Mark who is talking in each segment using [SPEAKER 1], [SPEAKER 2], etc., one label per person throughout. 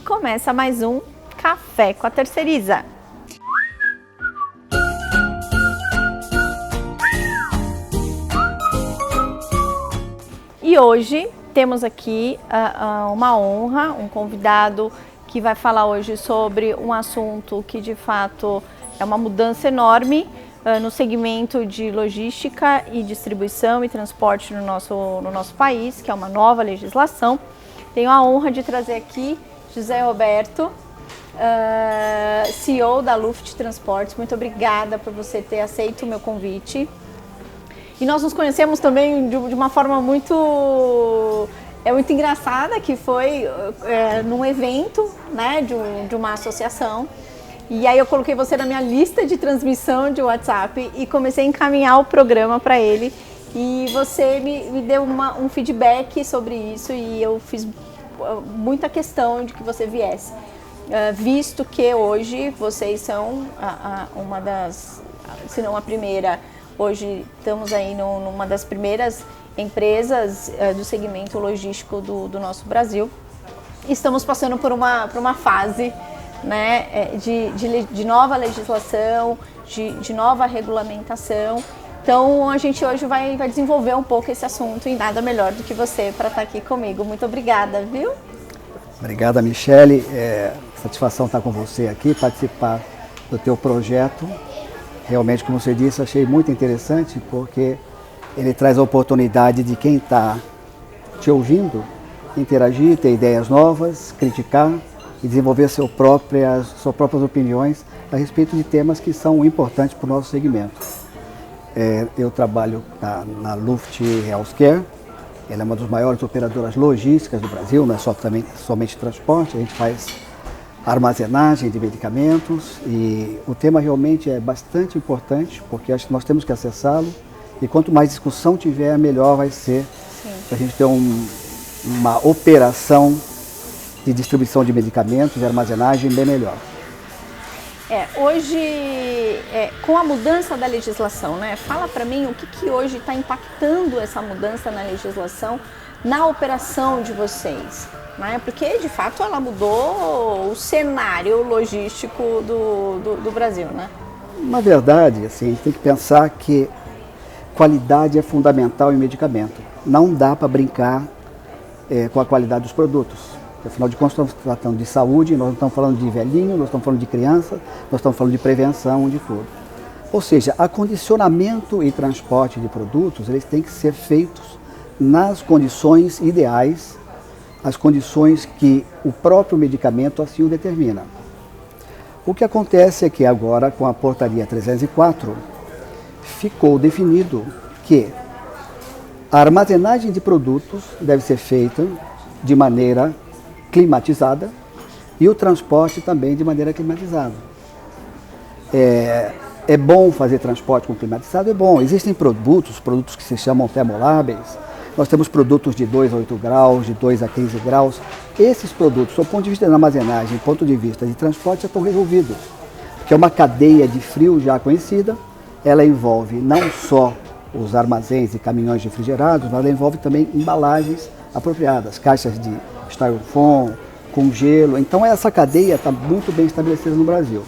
[SPEAKER 1] começa mais um Café com a Terceiriza. E hoje temos aqui uma honra, um convidado que vai falar hoje sobre um assunto que de fato é uma mudança enorme no segmento de logística e distribuição e transporte no nosso país, que é uma nova legislação. Tenho a honra de trazer aqui José Roberto, CEO da Luft Transportes. Muito obrigada por você ter aceito o meu convite. E nós nos conhecemos também de uma forma muito engraçada, que foi num evento, né, de uma associação. E aí eu coloquei você na minha lista de transmissão de WhatsApp e comecei a encaminhar o programa para ele. E você me deu um feedback sobre isso e eu fiz muita questão de que você viesse. Visto que hoje vocês são uma das, se não a primeira, hoje estamos aí numa das primeiras empresas do segmento logístico do nosso Brasil. Estamos passando por uma fase, né, de nova legislação, de nova regulamentação. Então a gente hoje vai desenvolver um pouco esse assunto e nada melhor do que você para estar aqui comigo. Muito obrigada, viu?
[SPEAKER 2] Obrigada, Michele. Satisfação estar com você aqui, participar do teu projeto. Realmente, como você disse, achei muito interessante porque ele traz a oportunidade de quem está te ouvindo interagir, ter ideias novas, criticar e desenvolver suas próprias opiniões a respeito de temas que são importantes para o nosso segmento. Eu trabalho na Luft Healthcare, ela é uma das maiores operadoras logísticas do Brasil, não é somente transporte, a gente faz armazenagem de medicamentos e o tema realmente é bastante importante porque acho que nós temos que acessá-lo e quanto mais discussão tiver, melhor vai ser para a gente ter uma operação de distribuição de medicamentos e armazenagem bem melhor.
[SPEAKER 1] Hoje, com a mudança da legislação, né? Fala para mim o que hoje está impactando essa mudança na legislação na operação de vocês, né? Porque de fato ela mudou o cenário logístico do Brasil, né?
[SPEAKER 2] Na verdade, assim, a gente tem que pensar que qualidade é fundamental em medicamento. Não dá para brincar com a qualidade dos produtos. Afinal de contas, estamos tratando de saúde, nós não estamos falando de velhinho, nós estamos falando de criança, nós estamos falando de prevenção, de tudo. Ou seja, acondicionamento e transporte de produtos, eles têm que ser feitos nas condições ideais, as condições que o próprio medicamento assim o determina. O que acontece é que agora, com a portaria 304, ficou definido que a armazenagem de produtos deve ser feita de maneira climatizada e o transporte também de maneira climatizada. É bom fazer transporte com climatizado? É bom. Existem produtos que se chamam termoláveis. Nós temos produtos de 2 a 8 graus, de 2 a 15 graus. Esses produtos, do ponto de vista da armazenagem, do ponto de vista de transporte, já estão resolvidos. Porque é uma cadeia de frio já conhecida. Ela envolve não só os armazéns e caminhões refrigerados, mas ela envolve também embalagens apropriadas, caixas de styrofoam, com gelo. Então essa cadeia está muito bem estabelecida no Brasil.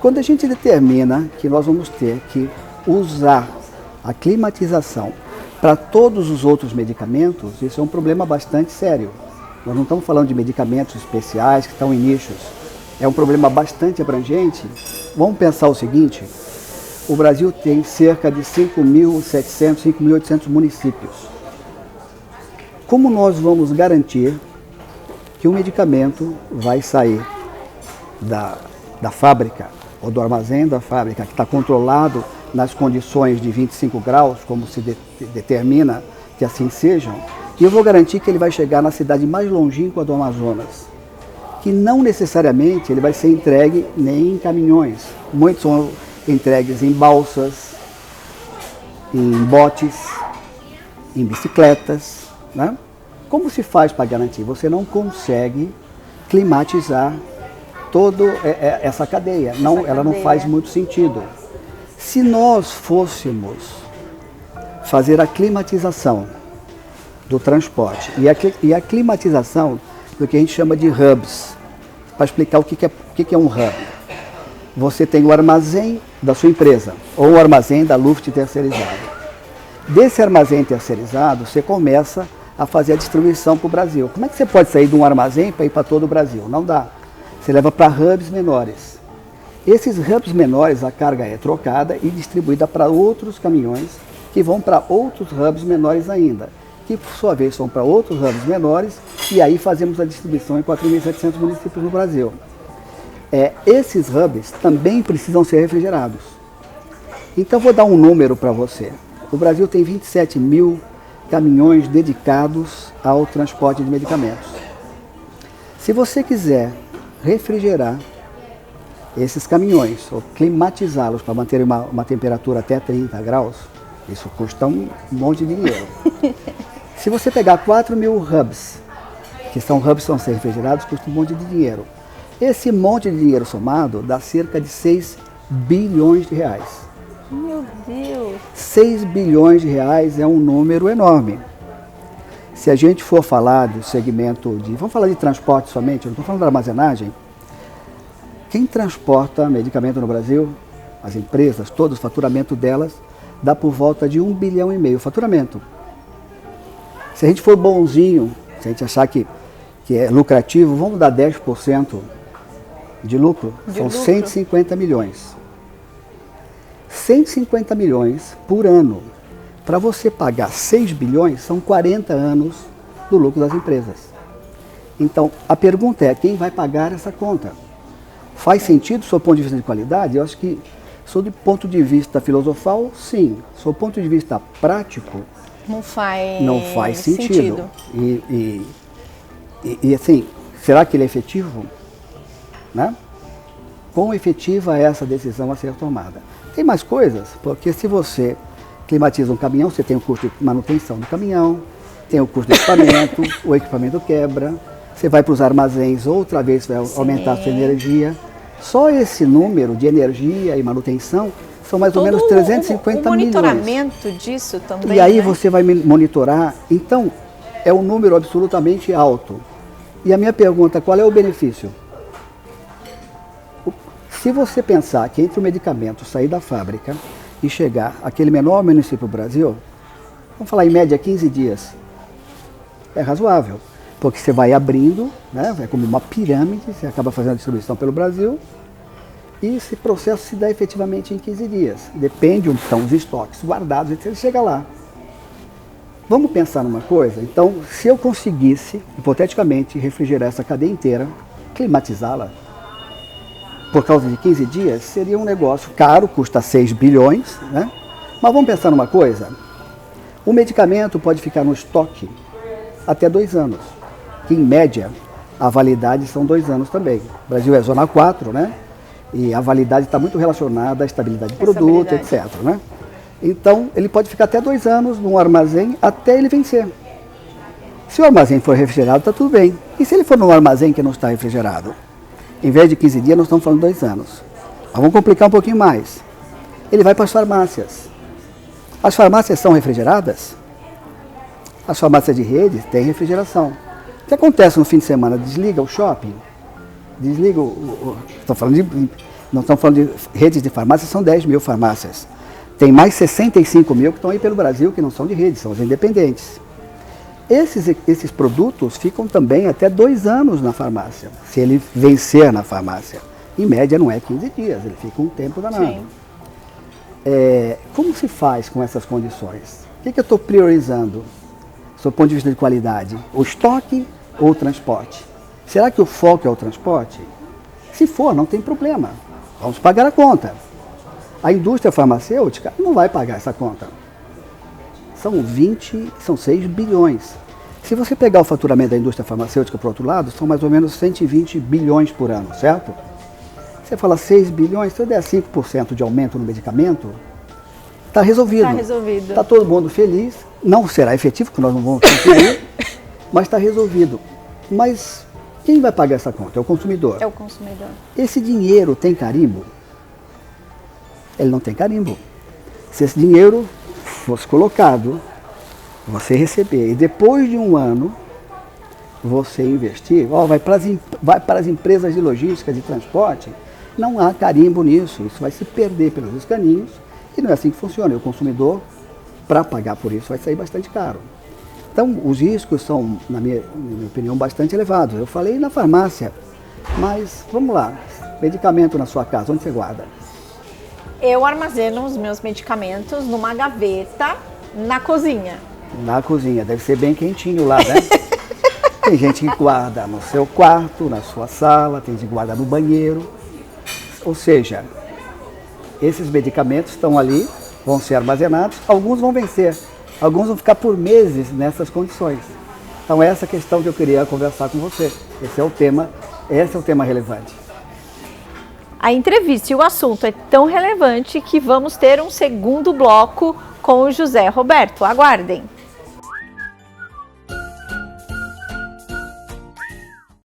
[SPEAKER 2] Quando a gente determina que nós vamos ter que usar a climatização para todos os outros medicamentos, isso é um problema bastante sério. Nós não estamos falando de medicamentos especiais que estão em nichos. É um problema bastante abrangente. Vamos pensar o seguinte, o Brasil tem cerca de 5.700, 5.800 municípios. Como nós vamos garantir que o medicamento vai sair da fábrica ou do armazém da fábrica, que está controlado nas condições de 25 graus, como se determina que assim sejam, e eu vou garantir que ele vai chegar na cidade mais longínqua do Amazonas, que não necessariamente ele vai ser entregue nem em caminhões. Muitos são entregues em balsas, em botes, em bicicletas, né? Como se faz para garantir? Você não consegue climatizar toda essa cadeia. Ela não faz muito sentido. Se nós fôssemos fazer a climatização do transporte e a climatização do que a gente chama de hubs, para explicar o que é um hub. Você tem o armazém da sua empresa, ou o armazém da Luft terceirizado. Desse armazém terceirizado, você começa a fazer a distribuição para o Brasil. Como é que você pode sair de um armazém para ir para todo o Brasil? Não dá. Você leva para hubs menores. Esses hubs menores, a carga é trocada e distribuída para outros caminhões que vão para outros hubs menores ainda, que por sua vez vão para outros hubs menores, e aí fazemos a distribuição em 4.700 municípios no Brasil. Esses hubs também precisam ser refrigerados. Então vou dar um número para você. O Brasil tem 27 mil caminhões dedicados ao transporte de medicamentos. Se você quiser refrigerar esses caminhões, ou climatizá-los para manter uma temperatura até 30 graus, isso custa um monte de dinheiro. Se você pegar 4 mil hubs, que são hubs que vão ser refrigerados, custa um monte de dinheiro. Esse monte de dinheiro somado dá cerca de 6 bilhões de reais.
[SPEAKER 1] Meu Deus!
[SPEAKER 2] 6 bilhões de reais é um número enorme. Se a gente for falar do segmento de... Vamos falar de transporte somente, eu não estou falando da armazenagem. Quem transporta medicamento no Brasil, as empresas, todo o faturamento delas, dá por volta de 1,5 bilhão faturamento. Se a gente for bonzinho, se a gente achar que é lucrativo, vamos dar 10% de lucro, são 150 milhões. 150 milhões por ano. Para você pagar 6 bilhões, são 40 anos do lucro das empresas. Então, a pergunta é, quem vai pagar essa conta? Faz sentido do seu ponto de vista de qualidade? Eu acho que, do ponto de vista filosofal, sim. Do ponto de vista prático,
[SPEAKER 1] não faz
[SPEAKER 2] sentido. E assim, será que ele é efetivo? Né? Quão efetiva é essa decisão a ser tomada? Tem mais coisas, porque se você climatiza um caminhão, você tem o custo de manutenção do caminhão, tem o custo do equipamento, o equipamento quebra, você vai para os armazéns, outra vez vai aumentar a sua energia. Só esse número de energia e manutenção são mais ou menos 350 milhões.
[SPEAKER 1] O monitoramento disso também,
[SPEAKER 2] e aí,
[SPEAKER 1] né?
[SPEAKER 2] Você vai monitorar, então é um número absolutamente alto. E a minha pergunta, qual é o benefício? Se você pensar que entre o medicamento sair da fábrica e chegar àquele menor município do Brasil, vamos falar em média 15 dias, é razoável, porque você vai abrindo, né, é como uma pirâmide, você acaba fazendo a distribuição pelo Brasil, e esse processo se dá efetivamente em 15 dias. Depende onde estão os estoques guardados, etc. Chega lá. Vamos pensar numa coisa? Então, se eu conseguisse, hipoteticamente, refrigerar essa cadeia inteira, climatizá-la, por causa de 15 dias, seria um negócio caro, custa 6 bilhões, né? Mas vamos pensar numa coisa. O medicamento pode ficar no estoque até 2 anos, que em média a validade são 2 anos também. O Brasil é zona 4, né? E a validade está muito relacionada à estabilidade do produto, etc. Né? Então, ele pode ficar até 2 anos num armazém até ele vencer. Se o armazém for refrigerado, está tudo bem. E se ele for num armazém que não está refrigerado? Em vez de 15 dias, nós estamos falando 2 anos. Mas vamos complicar um pouquinho mais. Ele vai para as farmácias. As farmácias são refrigeradas? As farmácias de rede têm refrigeração. O que acontece no fim de semana? Desliga o shopping? Desliga não estamos falando de redes de farmácias, são 10 mil farmácias. Tem mais 65 mil que estão aí pelo Brasil, que não são de rede, são os independentes. Esses produtos ficam também até 2 anos na farmácia, se ele vencer na farmácia. Em média não é 15 dias, ele fica um tempo danado.
[SPEAKER 1] Sim.
[SPEAKER 2] Como se faz com essas condições? O que eu estou priorizando, do ponto de vista de qualidade? O estoque ou o transporte? Será que o foco é o transporte? Se for, não tem problema. Vamos pagar a conta. A indústria farmacêutica não vai pagar essa conta. São 6 bilhões. Se você pegar o faturamento da indústria farmacêutica por outro lado, são mais ou menos 120 bilhões por ano, certo? Você fala 6 bilhões, se eu der 5% de aumento no medicamento, está resolvido.
[SPEAKER 1] Está resolvido.
[SPEAKER 2] Está todo mundo feliz. Não será efetivo, porque nós não vamos conseguir, mas está resolvido. Mas quem vai pagar essa conta? É o consumidor.
[SPEAKER 1] É o consumidor.
[SPEAKER 2] Esse dinheiro tem carimbo? Ele não tem carimbo. Se esse dinheiro fosse colocado, você receber, e depois de 1 ano, você investir, vai para as empresas de logística, de transporte, não há carimbo nisso, isso vai se perder pelos caminhos e não é assim que funciona. E o consumidor, para pagar por isso, vai sair bastante caro. Então, os riscos são, na minha opinião, bastante elevados. Eu falei na farmácia, mas vamos lá, medicamento na sua casa, onde você guarda?
[SPEAKER 1] Eu armazeno os meus medicamentos numa gaveta na cozinha.
[SPEAKER 2] Na cozinha, deve ser bem quentinho lá, né? Tem gente que guarda no seu quarto, na sua sala, tem gente que guarda no banheiro. Ou seja, esses medicamentos estão ali, vão ser armazenados, alguns vão vencer, alguns vão ficar por meses nessas condições. Então essa questão que eu queria conversar com você. Esse é o tema relevante.
[SPEAKER 1] A entrevista e o assunto é tão relevante que vamos ter um segundo bloco com o José Roberto. Aguardem!